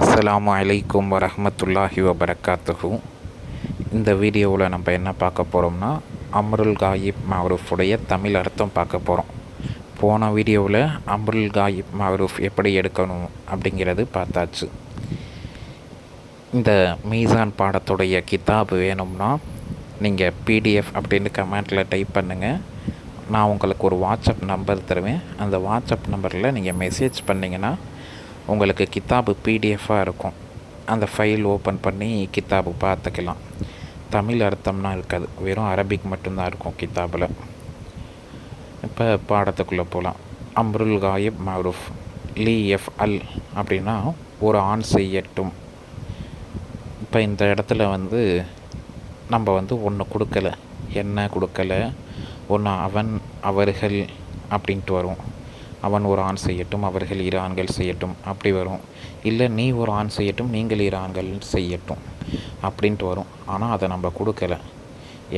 அஸ்ஸலாமு அலைக்கும் வரஹ்மத்துல்லாஹி வபரகாத்துஹு. இந்த வீடியோவில் நம்ம என்ன பார்க்க போகிறோம்னா, அம்ருல் காயிப் மஅரூஃபுடைய தமிழ் அர்த்தம் பார்க்க போகிறோம். போன வீடியோவில் அம்ருல் காயிப் மஅரூஃப் எப்படி எடுக்கணும் அப்படிங்கிறது பார்த்தாச்சு. இந்த மீசான் பாடத்துடைய கிதாப் வேணும்னா நீங்கள் பிடிஎஃப் அப்படின்னு கமெண்ட்டில் டைப் பண்ணுங்கள். நான் உங்களுக்கு ஒரு வாட்ஸ்அப் நம்பர் தருவேன். அந்த வாட்ஸ்அப் நம்பரில் நீங்கள் மெசேஜ் பண்ணிங்கன்னா உங்களுக்கு கித்தாபு பிடிஎஃபாக இருக்கும். அந்த ஃபைல் ஓப்பன் பண்ணி கித்தாபு பார்த்துக்கலாம். தமிழ் அர்த்தம்னா இருக்காது, வெறும் அரபிக் மட்டும்தான் இருக்கும் கித்தாபில். இப்போ பாடத்துக்குள்ளே போகலாம். அம்ருல் காயிப் மஅரூஃப் லி எஃப் அல் அப்படின்னா ஒரு ஆண் செய்யட்டும். இப்போ இந்த இடத்துல நம்ம ஒன்று கொடுக்கலை, என்ன கொடுக்கலை, ஒன்று அவன் அவர்கள் அப்படின்ட்டு வரும். அவன் ஒரு ஆண் செய்யட்டும், அவர்கள் இரு ஆண்கள் செய்யட்டும் அப்படி வரும். இல்லை நீ ஒரு ஆண் செய்யட்டும், நீங்கள் இரு ஆண்கள் செய்யட்டும் அப்படின்ட்டு வரும். ஆனால் அதை நம்ம கொடுக்கலை.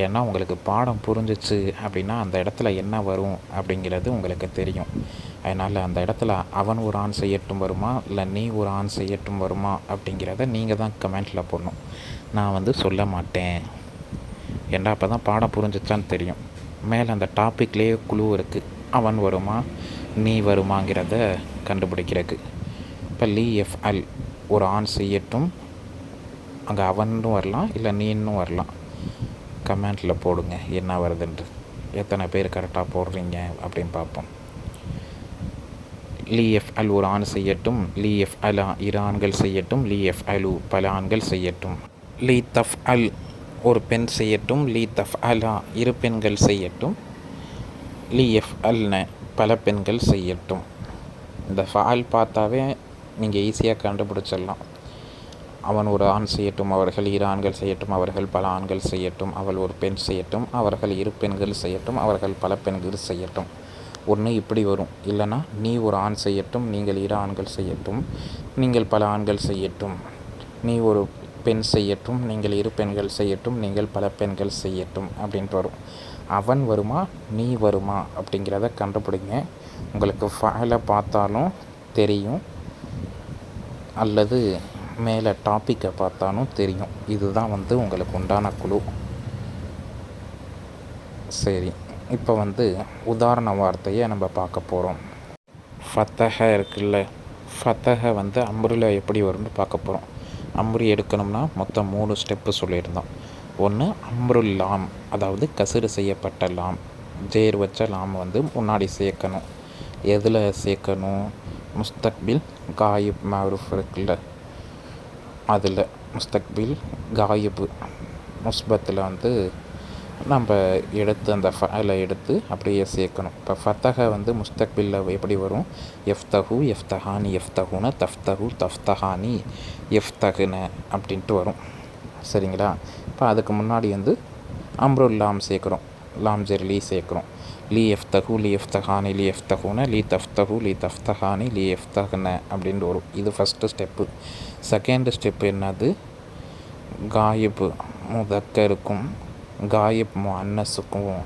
ஏன்னா உங்களுக்கு பாடம் புரிஞ்சிச்சு அப்படின்னா அந்த இடத்துல என்ன வரும் அப்படிங்கிறது உங்களுக்கு தெரியும். அதனால் அந்த இடத்துல அவன் ஒரு ஆண் செய்யட்டும் வருமா, இல்லை நீ ஒரு ஆண் செய்யட்டும் வருமா அப்படிங்கிறத நீங்கள் தான் கமெண்ட்டில் போடணும். நான் சொல்ல மாட்டேன். ஏன்னா அப்போ தான் பாடம் புரிஞ்சிச்சான்னு தெரியும். மேலே அந்த டாப்பிக்லேயே குழு இருக்குது. அவன் வருமா நீ வருமாங்கிறத கண்டுபிடிக்கிறதுக்கு. இப்போ லி எஃப் அல் ஒரு ஆண் செய்யட்டும், அங்கே அவனும் வரலாம், இல்லை நீன்னும் வரலாம். கமெண்ட்டில் போடுங்க என்ன வருதுன்ட்டு. எத்தனை பேர் கரெக்டாக போடுறீங்க அப்படின்னு பார்ப்போம். லி எஃப் அல் ஒரு ஆண் செய்யட்டும், லி எஃப் அலா இரு ஆண்கள் செய்யட்டும், லி எஃப் அலு பல ஆண்கள் செய்யட்டும். லி தஃப் அல் ஒரு பெண் செய்யட்டும், லி தஃப் அலா இரு பெண்கள் செய்யட்டும், லி எஃப் அல்ன பல பெண்கள் செய்யட்டும். இந்த ஃபால் பார்த்தாவே நீங்கள் ஈஸியாக கண்டுபிடிச்சிடலாம். அவன் ஒரு ஆண் செய்யட்டும், அவர்கள் இரு ஆண்கள் செய்யட்டும், அவர்கள் பல ஆண்கள் செய்யட்டும், அவள் ஒரு பெண் செய்யட்டும், அவர்கள் இரு பெண்கள் செய்யட்டும், அவர்கள் பல பெண்கள் செய்யட்டும். ஒன்று இப்படி வரும். இல்லைனா நீ ஒரு ஆண் செய்யட்டும், நீங்கள் இரு ஆண்கள் செய்யட்டும், நீங்கள் பல ஆண்கள் செய்யட்டும். நீ ஒரு பெண் செய்யட்டும், நீங்கள் இரு பெண்கள் செய்யட்டும், நீங்கள் பல பெண்கள் செய்யட்டும் அப்படின்ட்டு வரும். அவன் வருமா நீ வருமா அப்படிங்கிறத கண்டுபிடிங்க. உங்களுக்கு ஃபைலை பார்த்தாலும் தெரியும், அல்லது மேலே டாப்பிக்கை பார்த்தாலும் தெரியும். இதுதான் உங்களுக்கு உண்டான குழு. சரி, இப்போ உதாரண வார்த்தையை நம்ம பார்க்க போகிறோம். ஃபத்தஹ இருக்குல்ல, ஃபத்தஹ அம்ருல எப்படி வரும்னு பார்க்க போகிறோம். அம்ரு எடுக்கணும்னா மொத்தம் 3 ஸ்டெப்பு சொல்லியிருந்தோம். ஒன்று அம்ருல் லாம், அதாவது கசுறு செய்யப்பட்ட லாம், ஜேர் வச்ச லாம் முன்னாடி சேர்க்கணும். எதில் சேர்க்கணும்? முஸ்தக்பில் காயிப் மஅரூஃப் இருக்குல்ல, அதில் முஸ்தக்பில் காயிப் முஸ்பத்தில் நம்ம எடுத்து அந்த ஃபைலை எடுத்து அப்படியே சேர்க்கணும். இப்போ ஃபத்தஹ முஸ்தக்பில்ல எப்படி வரும்? எஃப்தஹு எஃப்தஹானி எஃப்தஹுன தஃப்தஹு தஃப்தஹானி எஃப்தஹுன அப்படின்ட்டு வரும். சரிங்களா? இப்போ அதுக்கு முன்னாடி அம்ருல் லாம் சேர்க்குறோம், லாம் ஜெர் லீ சேர்க்குறோம். லீ எஃப்தஹு லீ எஃப்தஹானி லீ எஃப்தஹுன லீ தஃப்தஹு லீ தஃப்தஹானி லீ எஃப்தஹுன அப்படின்ட்டு வரும். இது ஃபஸ்ட்டு ஸ்டெப்பு. செகண்ட் ஸ்டெப்பு என்னது? காயிப் முதக்கருக்கும் காயிப் முஅன்னஸுக்கும்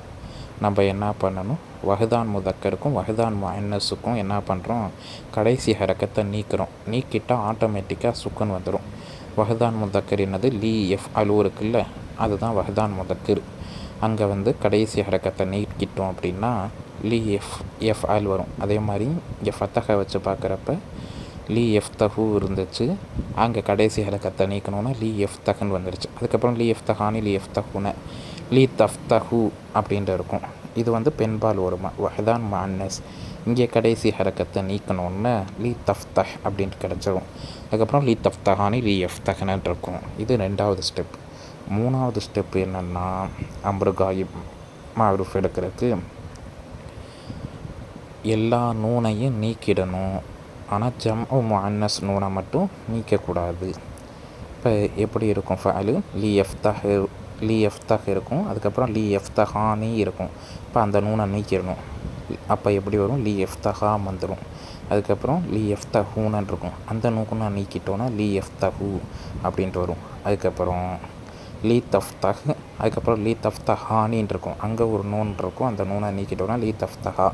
நம்ம என்ன பண்ணணும்? வஹ்தான் முதக்கருக்கும் வஹ்தான் முஅன்னஸுக்கும் என்ன பண்ணுறோம்? கடைசி ஹரக்கத்தை நீக்கிறோம். நீக்கிட்டால் ஆட்டோமேட்டிக்காக சுக்குன் வந்துடும். வஹ்தான் முதக்கர் என்னது? லீ எஃப் அலு இருக்குல்ல, அதுதான் வஹ்தான் முதக்கர். அங்கே கடைசி ஹரக்கத்தை நீக்கிட்டோம் அப்படின்னா லீ எஃப் அல் வரும். அதே மாதிரி இங்கே ஃபத்தஹ வச்சு பார்க்குறப்ப லீ எஃப் தஹு இருந்துச்சு, அங்கே கடைசி ஹரக்கத்தை நீக்கணுன்னா லீ எஃப் தஹுன்னு வந்துடுச்சு. அதுக்கப்புறம் லீ எஃப் தஹானி லீ எஃப் தஹுன லீ தஃப்தஹு அப்படின்ட்டு இருக்கும். இது பெண்பால் வருமா, வஹ்தான் முஅன்னஸ். இங்கே கடைசி ஹரக்கத்தை நீக்கணுன்னு லீ தஃப்தஹ் அப்படின்ட்டு கிடச்சிரும். அதுக்கப்புறம் லீ தஃப்தஹானி லீ எஃப்தஹ்னு இருக்கும். இது 2வது ஸ்டெப். 3வது ஸ்டெப்பு என்னென்னா, அம்ரு காயிப் மஅரூஃப் எடுக்கிறதுக்கு எல்லா நூனையும் நீக்கிடணும். ஆனால் ஜம்உ முஅன்னஸ் நூனை மட்டும் நீக்கக்கூடாது. இப்போ எப்படி இருக்கும்? ஃபஅலு லீ எஃப்தஹ் இருக்கும், அதுக்கப்புறம் லீ எஃப்தஹானி இருக்கும். இப்போ அந்த நூனை நீக்கிடணும். அப்போ எப்படி வரும்? லீ எஃப்தஹா வந்துடும். அதுக்கப்புறம் லீ எஃப்தஹூன்னு இருக்கும். அந்த நூனை நீக்கிட்டோன்னா லீ எஃப்தஹூ அப்படின்ட்டு வரும். அதுக்கப்புறம் லீ தஃப்தஹ், அதுக்கப்புறம் லீ தஃப்தஹானின்னு இருக்கும். அங்கே ஒரு நூன் இருக்கும், அந்த நூனை நீக்கிட்டோன்னா லீ தஃப்தஹா.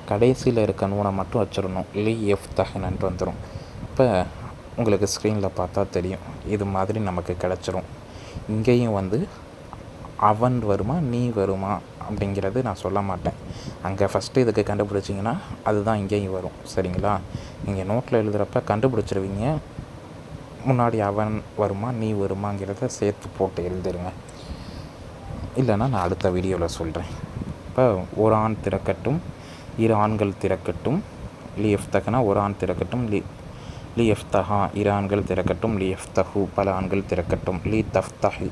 கடைசியில் இருக்க நூனை மட்டும் வச்சிடணும், லீ எஃப்தஹ்னு வந்துடும். இப்போ உங்களுக்கு ஸ்க்ரீனில் பார்த்தா தெரியும். இது மாதிரி நமக்கு கிடச்சிரும். இங்கேயும் வந்து அவன் வருமா நீ வருமா அப்படிங்கிறது நான் சொல்ல மாட்டேன். அங்கே ஃபஸ்ட்டு இதுக்கு கண்டுபிடிச்சிங்கன்னா அதுதான் இங்கேயும் வரும். சரிங்களா? நீங்கள் நோட்டில் எழுதுகிறப்ப கண்டுபிடிச்சிருவீங்க. முன்னாடி அவன் வருமா நீ வருமாங்கிறத சேர்த்து போட்டு எழுதிருங்க. இல்லைன்னா நான் அடுத்த வீடியோவில் சொல்கிறேன். இப்போ ஒரு ஆண் திறக்கட்டும், இரு ஆண்கள் திறக்கட்டும், லி எஃப்தகனா ஒரு ஆண் திறக்கட்டும், லி எஃப்தஹா இரு ஆண்கள் திறக்கட்டும், லி எஃப்தஹு பல ஆண்கள் திறக்கட்டும், லி தஃப்தஹி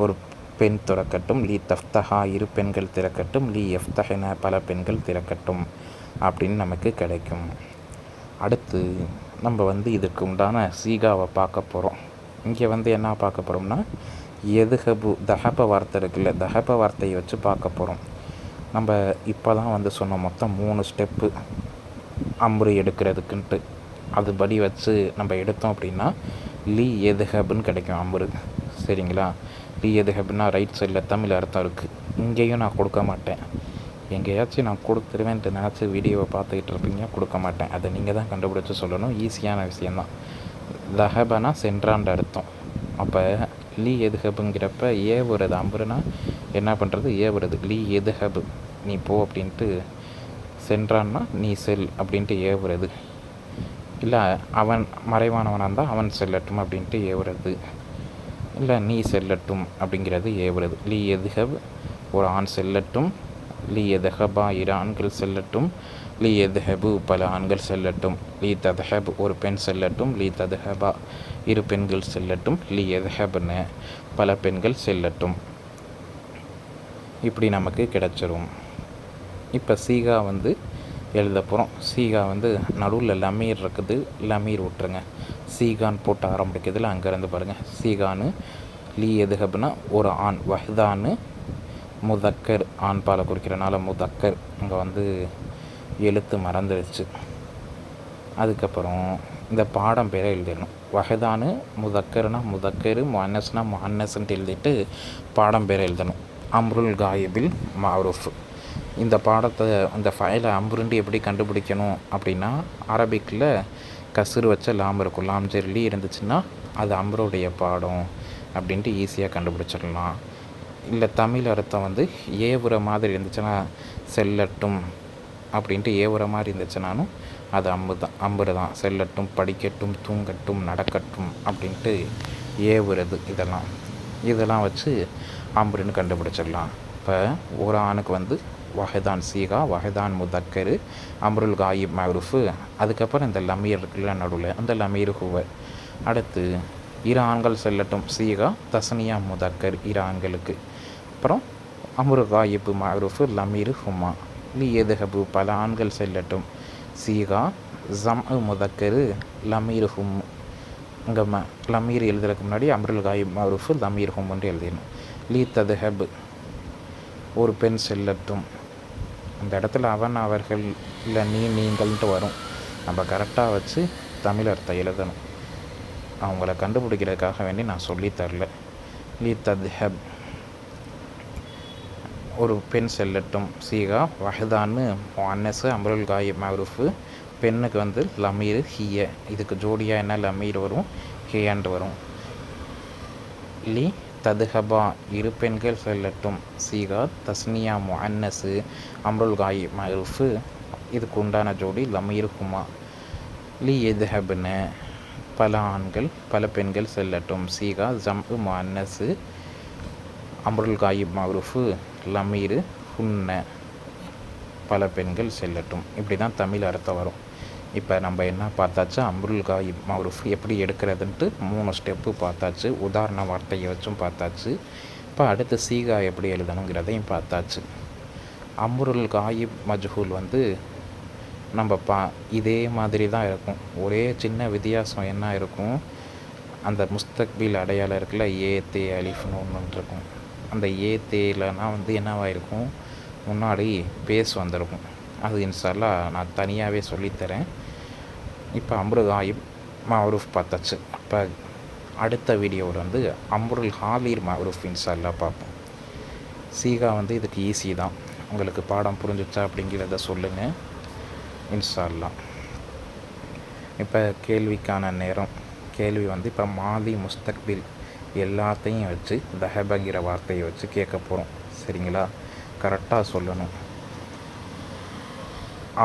ஒரு பெண் திறக்கட்டும், லி தஃப்தஹா இரு பெண்கள் திறக்கட்டும், லி எஃப்தஹின பல பெண்கள் திறக்கட்டும் அப்படின்னு நமக்கு கிடைக்கும். அடுத்து நம்ம வந்து இதுக்கு உண்டான சீகாவை பார்க்க போகிறோம். இங்கே வந்து என்ன பார்க்க போகிறோம்னா எதுஹபு தஹப வார்த்தை இருக்குல்ல, தஹப வார்த்தையை வச்சு பார்க்க போகிறோம். நம்ம இப்போ தான் வந்து சொன்ன மொத்தம் 3 ஸ்டெப்பு அம்புரு எடுக்கிறதுக்குன்ட்டு. அதுபடி வச்சு நம்ம எடுத்தோம் அப்படின்னா லி எதுஹபுன்னு கிடைக்கும் அம்புரு. சரிங்களா? லி எதுஹபுன்னா ரைட் சைடில் தமிழ் அர்த்தம் இருக்குது. இங்கேயும் நான் கொடுக்க மாட்டேன். எங்கேயாச்சும் நான் கொடுத்துருவேன்ட்டு நினச்சி வீடியோவை பார்த்துக்கிட்டு இருப்பீங்க, கொடுக்க மாட்டேன். அதை நீங்கள் தான் கண்டுபிடிச்சி சொல்லணும். ஈஸியான விஷயந்தான். தஹபனா சென்றான்ற அர்த்தம். அப்போ லி எதுஹபுங்கிறப்ப ஏவுறது அம்புருனா என்ன பண்ணுறது, ஏவுறது. லி எதுஹபு நீ போ அப்படின்ட்டு, சென்றான்னா நீ செல் அப்படின்ட்டு ஏவுறது. இல்லை அவன் மறைவானவனாக இருந்தால் அவன் செல்லட்டும் அப்படின்ட்டு ஏவுறது. இல்லை நீ செல்லட்டும் அப்படிங்கிறது ஏவுறது. லி எதுஹப் ஒரு ஆண் செல்லட்டும், லி எதுஹபா இரு ஆண்கள் செல்லட்டும், லி எதுஹபு பல ஆண்கள் செல்லட்டும், லி ததுஹப் ஒரு பெண் செல்லட்டும், லி ததுஹபா இரு பெண்கள் செல்லட்டும், லி எதுஹப்னு பல பெண்கள் செல்லட்டும். இப்படி நமக்கு கிடச்சிரும். இப்போ சீகா வந்து எழுத போகிறோம். சீகா வந்து நடுவில் லமீர் இருக்குது, லமீர் விட்டுருங்க. சீகான் போட்டு ஆரம்பிக்கிறதுல அங்கேருந்து பாருங்கள். சீகான்னு லி எதுஹப்னா ஒரு ஆண், வஹ்தான்னு முதக்கர் ஆண் பாலை குறிக்கிறனால முதக்கர். அங்கே வந்து எழுத்து மறந்துடுச்சு. அதுக்கப்புறம் இந்த பாடம் பேரை எழுதிடணும். வஹதானு முதக்கர்னா முதக்கர், முஅன்னஸ்னா முஅன்னஸ்ன்ட்டு எழுதிட்டு பாடம் பேரை எழுதணும். அம்ருல் காயிபில் மஅரூஃப். இந்த பாடத்தை இந்த ஃபைலை அம்ருண்டு எப்படி கண்டுபிடிக்கணும் அப்படின்னா, அரபிக்கில் கசுறு வச்ச லாம் இருக்கும். லாம் ஜெர்லி இருந்துச்சுன்னா அது அம்ருடைய பாடம் அப்படின்ட்டு ஈஸியாக கண்டுபிடிச்சிடலாம். இல்லை தமிழ் அர்த்தம் வந்து ஏவுற மாதிரி இருந்துச்சுன்னா செல்லட்டும் அப்படின்ட்டு ஏவுற மாதிரி இருந்துச்சுனாலும் அது அம்புரு தான். செல்லட்டும், படிக்கட்டும், தூங்கட்டும், நடக்கட்டும் அப்படின்ட்டு ஏவுறது. இதெல்லாம் வச்சு அம்புருன்னு கண்டுபிடிச்சிடலாம். இப்போ ஒரு ஆணுக்கு வந்து வஹதான் சீகா, வஹதான் முதக்கரு, அம்ருல் காயிப் மஅரூஃபு. அதுக்கப்புறம் இந்த லமீர் இருக்குல்ல நடுவில், அந்த லமீர் ஹுவ. அடுத்து இரு ஆண்கள் செல்லட்டும் சீகா, தஸ்னியா முதக்கர் இரு ஆண்களுக்கு. அப்புறம் அம்ருல் காயிப் மஅரூஃபு, லமீர் ஹுமா. லி எதுஹபு பல ஆண்கள் செல்லட்டும் சீகா, ஜம் முதக்கரு, லமீர் ஹும். இங்கே லமீர் எழுதுறதுக்கு முன்னாடி அம்ருல் காயிப் மஅரூஃபு, லமீர் ஹும்னு எழுதிடணும். லி ததுஹப் ஒரு பெண் செல்லட்டும். அந்த இடத்துல அவன் அவர்கள் இல்லை நீ நீங்கள்ன்ட்டு வரும். நம்ம கரெக்டாக வச்சு தமிழ் அர்த்தம் எழுதணும். அவங்கள கண்டுபிடிக்கிறதுக்காக வேண்டி நான் சொல்லித்தரல. லி ததுஹப் ஒரு பெண் செல்லட்டும் சீகா, வஹதான்னு முஅன்னஸ், அம்ருல் காயிப் மஅரூஃபு. பெண்ணுக்கு வந்து லமீர் ஹிய. இதுக்கு ஜோடியாக என்ன லமீர் வரும், ஹியான்ட்டு வரும். லி ததுஹபா இரு பெண்கள் செல்லட்டும் சீகா, தஸ்னியா முஅன்னஸ், அம்ருல் காயிப் மஅரூஃபு. இதுக்கு உண்டான ஜோடி லமீர் ஹுமா. லி எதுஹப்னு பல ஆண்கள் பல பெண்கள் செல்லட்டும் சீகா, ஜம் முஅன்னஸ், அம்ருல் காயிப் மஅரூஃபு, லமீர் ஹுன்ன பல பெண்கள் செல்லட்டும். இப்படி தான் தமிழ் அர்த்தம் வரும். இப்போ நம்ம என்ன பார்த்தாச்சு, அம்ருல் காயிப் மஅரூஃப் எப்படி எடுக்கிறதுன்ட்டு 3 ஸ்டெப்பு பார்த்தாச்சு. உதாரண வார்த்தையை வச்சும் பார்த்தாச்சு. இப்போ அடுத்து சீகா எப்படி எழுதணுங்கிறதையும் பார்த்தாச்சு. அம்ருல் காயிப் மஜ்ஹூல் வந்து நம்ம இதே மாதிரி தான் இருக்கும். ஒரே சின்ன வித்தியாசம் என்ன இருக்கும், அந்த முஸ்தக்பில் அடையாளம் இருக்குல்ல, ஏ தே அலிஃப்னு ஒன்று இருக்கும். அந்த ஏ தேலனா வந்து என்னவாயிருக்கும், முன்னாடி பேஸ் வந்திருக்கும். அது இன்ஷா அல்லாஹ் நான் தனியாகவே சொல்லித்தரேன். இப்போ அம்ருல் காயிப் மஅரூஃப் பார்த்தாச்சு. இப்போ அடுத்த வீடியோவில் வந்து அம்ருல் ஹாலிர் மஅரூஃப் இன்ஷா அல்லாஹ் பார்ப்போம். சீகா வந்து இதுக்கு ஈஸி தான். உங்களுக்கு பாடம் புரிஞ்சிச்சா அப்படிங்கிறத சொல்லுங்கள் இன்ஷா அல்லாஹ். இப்போ கேள்விக்கான நேரம். கேள்வி வந்து இப்போ மாதி முஸ்தக்பில் எல்லாத்தையும் வச்சு தஹபங்கிற வார்த்தையை வச்சு கேட்க போகிறோம். சரிங்களா? கரெக்டாக சொல்லணும்.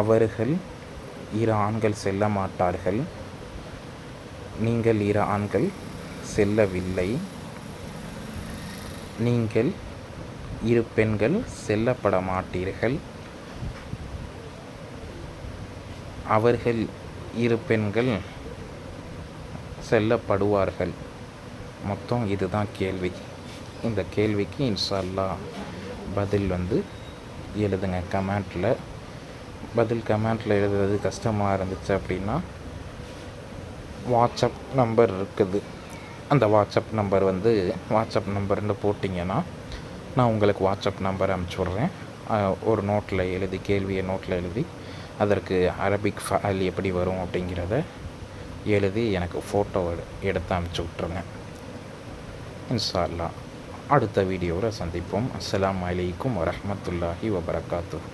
அவர்கள் இரு ஆண்கள் செல்ல மாட்டார்கள். நீங்கள் இரு ஆண்கள் செல்லவில்லை. நீங்கள் இரு பெண்கள் செல்லப்பட மாட்டீர்கள். அவர்கள் இரு பெண்கள் செல்லப்படுவார்கள். மொத்தம் இதுதான் கேள்வி. இந்த கேள்விக்கு இன்ஷா அல்லாஹ் பதில் வந்து எழுதுங்க கமெண்ட்டில். பதில் கமெண்ட்டில் எழுதுறது கஷ்டமாக இருந்துச்சு அப்படின்னா வாட்ஸ்அப் நம்பர் இருக்குது. அந்த வாட்ஸ்அப் நம்பர் வந்து வாட்ஸ்அப் நம்பர்னு போட்டிங்கன்னா நான் உங்களுக்கு வாட்ஸ்அப் நம்பர் அனுப்பிச்சி விட்றேன். ஒரு நோட்டில் எழுதி, கேள்வியை நோட்டில் எழுதி, அதற்கு அரபிக் ஃபஅல் எப்படி வரும் அப்படிங்கிறத எழுதி எனக்கு ஃபோட்டோ எடுத்து அனுப்பிச்சி விட்ருங்க. இன்ஷா அல்லாஹ் அடுத்த வீடியோவில் சந்திப்போம். அஸ்ஸலாமு அலைக்கும் வரஹ்மத்துல்லாஹி வபரகாத்துஹு.